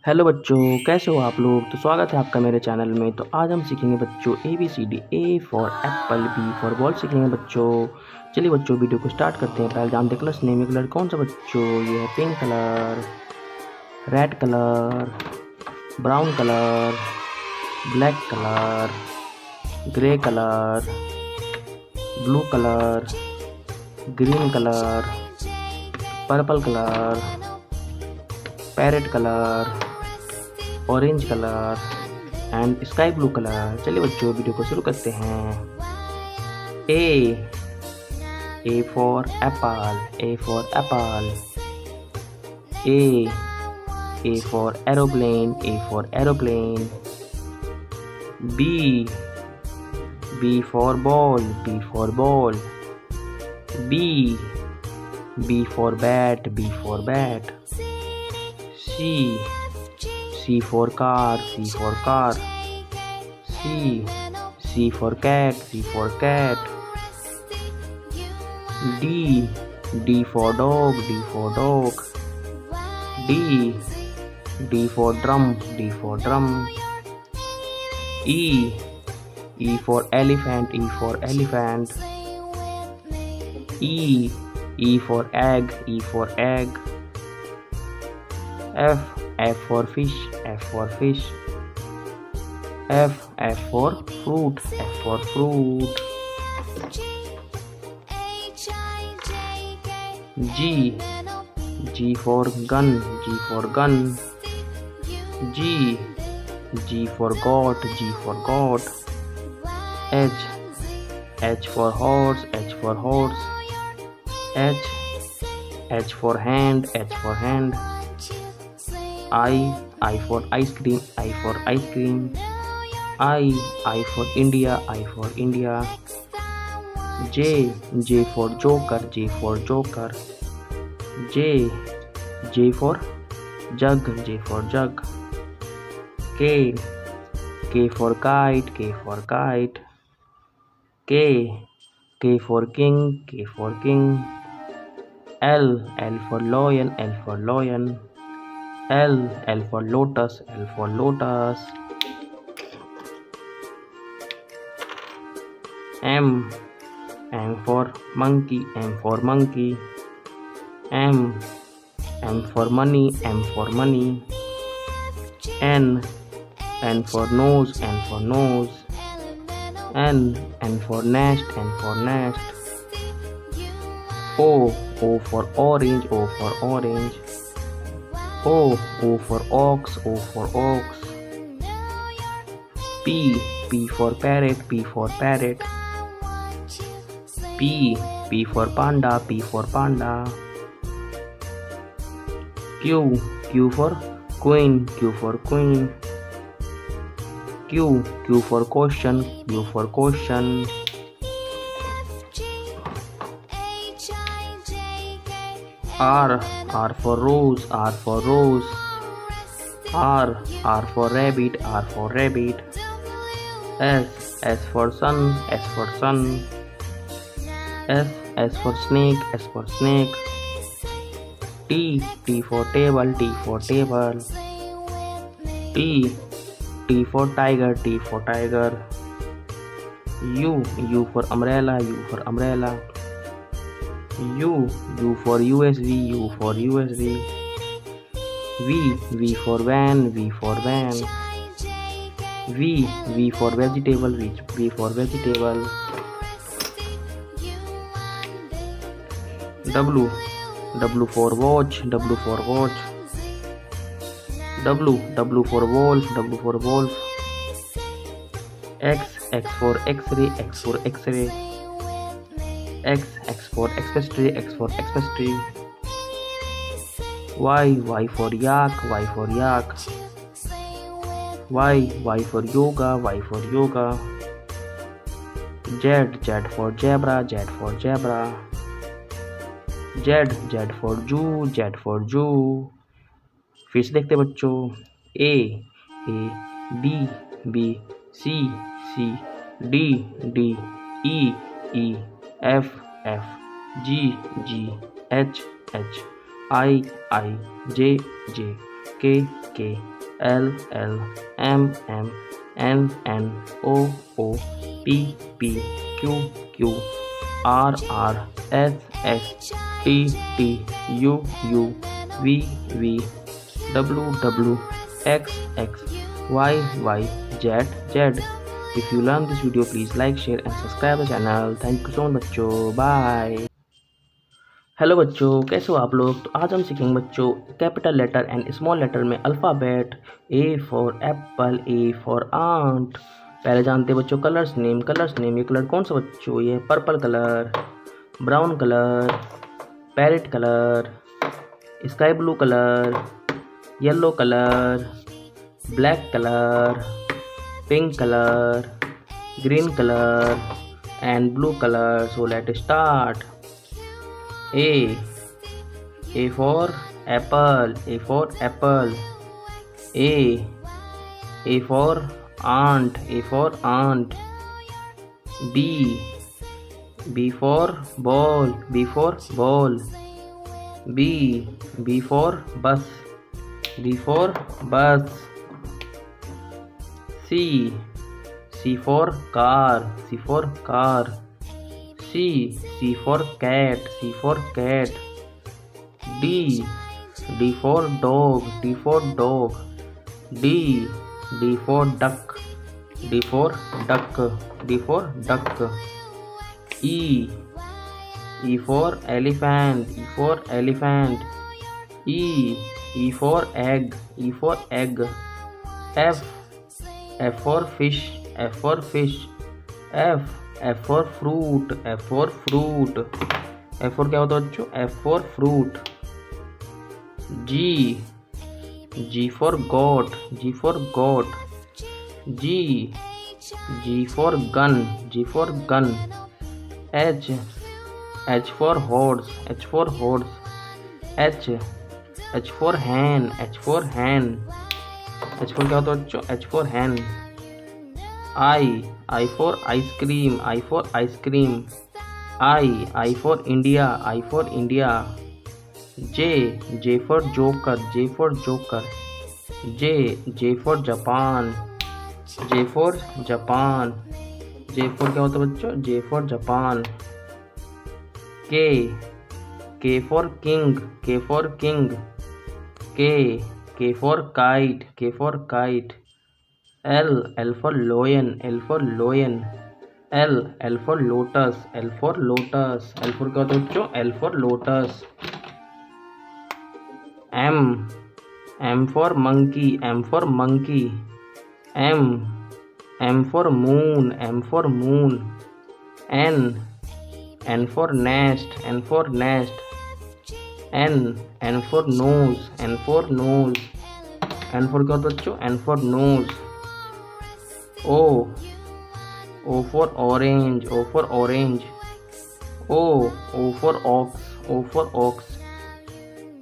Hello बच्चों, कैसे हो आप लोग। तो स्वागत है आपका मेरे चैनल में। तो आज हम सीखेंगे बच्चों ABCD। A for apple, B for ball सीखेंगे बच्चों। चलिए बच्चों वीडियो को स्टार्ट करते हैं। पहले जानते कलर्स नेम है। कलर कौन सा बच्चों, ये है pink colour, red colour, brown colour, black colour, grey colour, blue colour, green colour, purple colour, parrot colour, orange colour and sky blue colour. चलिए बच्चों वीडियो को शुरू करते हैं। A for apple, A for apple. A for aeroplane, A for aeroplane. B for ball, B for ball. B for bat, B for bat. C for car, C for car. C for cat, C for cat. D for dog, D for dog. D for drum, D for drum. E for elephant, E for elephant. E for egg, E for egg. F for fish, F for fish. F for fruit, F for fruit. G for gun, G for gun. G for goat, G for goat. H for horse, H for horse. H for hand, H for hand. I for ice cream, I for ice cream. I for India, I for India. J for joker, J for joker. J for jug, J for jug. K for kite, K for kite. K for king, K for king. L for lion, L for lion. L for lotus, L for lotus. M for monkey, M for monkey. M for money, M for money. N for nose, N for nose. N for nest, N for nest. O for orange, O for orange. O for ox, O for ox. P for parrot, P for parrot. P for panda, P for panda. Q for queen, Q for queen. Q for question, Q for question. R for rose, R for rose. R for rabbit, R for rabbit. S for sun, S for sun. S for snake, S for snake. T for table, T for table. T for tiger, T for tiger. U for umbrella, U for umbrella. U for USB, U for USB. V for van, V for van. V for vegetable, V for vegetable. W for watch, W for watch. W for wolf, W for wolf. X for x-ray, X for x-ray. X for express tree, X for express tree. Y for yak, Y for yak. Y for yoga, Y for yoga. Z for zebra, Z for zebra. Z for zoo, Z for zoo. फिर से देखते बच्चों। A B C D E F G H I J K K, L L, M M, N N, O O, P P, Q Q, R R, S S, T T, U U, V V, W W, X X, Y Y, Z Z. If you learn this video, please like, share and subscribe the channel. Thank you so much बच्चों. Bye. Hello बच्चों, कैसे हो आप लोग। तो आज हम सीखेंगे बच्चों capital letter and small letter में alphabet. A for apple, A for ant. पहले जानते हैं बच्चों कलर्स नेम। ये कलर कौन सा बच्चों, ये purple colour, brown colour, parrot colour, sky blue colour, yellow colour, black colour, pink colour, green colour and blue colour. So let start. A for apple, A for apple. A for aunt, A for aunt. B for ball, B for ball. B for bus, B for bus. C for car, C for car. C for cat, C for cat. D for dog, D for dog. D for duck, D for duck, D for duck. E for elephant, E for elephant. E for egg, E for egg. F for fish, F for fish. F for fruit, F for fruit. F for क्या होता है बच्चों, F for fruit. G for goat, G for goat. G for gun, G for gun. H for horse, H for horse. H for hen, H for hen. H for क्या होता है बच्चों, H for hen. I for ice cream, I for ice cream. I for India, I for India. J for joker, J for joker. J for Japan, J for Japan. J for क्या होता है बच्चों, J for Japan. K for king, K for king. K for kite, K for kite. L for lion, L for lion. L for lotus, L for lotus. L for क्या होता है बच्चों, L for lotus. M for monkey, M for monkey. M for moon, M for moon. N for nest, N for nest. N for nose, N for nose. N for क्या होता है बच्चों, N for nose. O for orange, O for orange. O for ox, O for ox.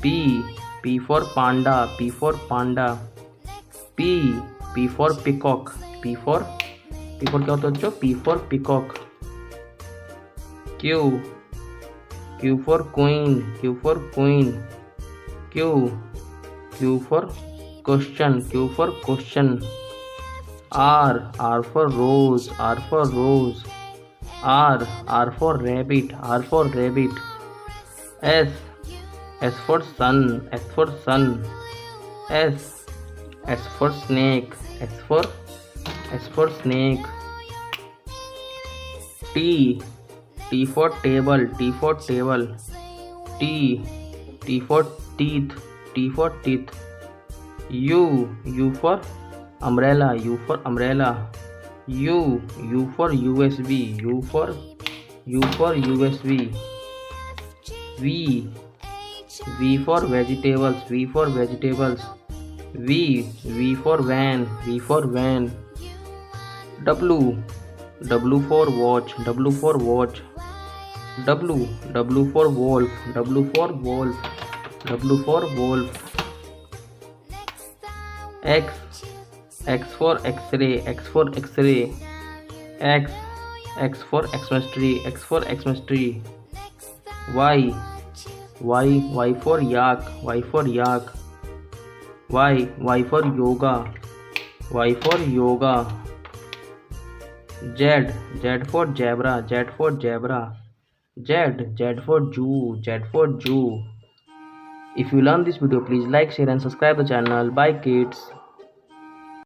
P for panda, P for panda. P for peacock, P for क्या होता है बच्चों, P for peacock. Q for queen, Q for queen. Q for question, Q for question. R for rose, R for rose. R for rabbit, R for rabbit. S for sun, S for sun. S for snake, S for snake. T for table, T for table. T for teeth, T for teeth. U for umbrella, U for umbrella. U for USB, U for USB. V for vegetables, V for vegetables. V for van, V for van. W for watch, W for watch. W for wolf, W for wolf. W for wolf. X for X-ray, X for X-ray. X for Xmas tree, X for Xmas tree. Y for yak, Y for yak. Y for yoga. Y for yoga. Z for zebra. Z for zebra. Z for zoo. Z for zoo. If you learn this video, please like, share and subscribe the channel. Bye kids.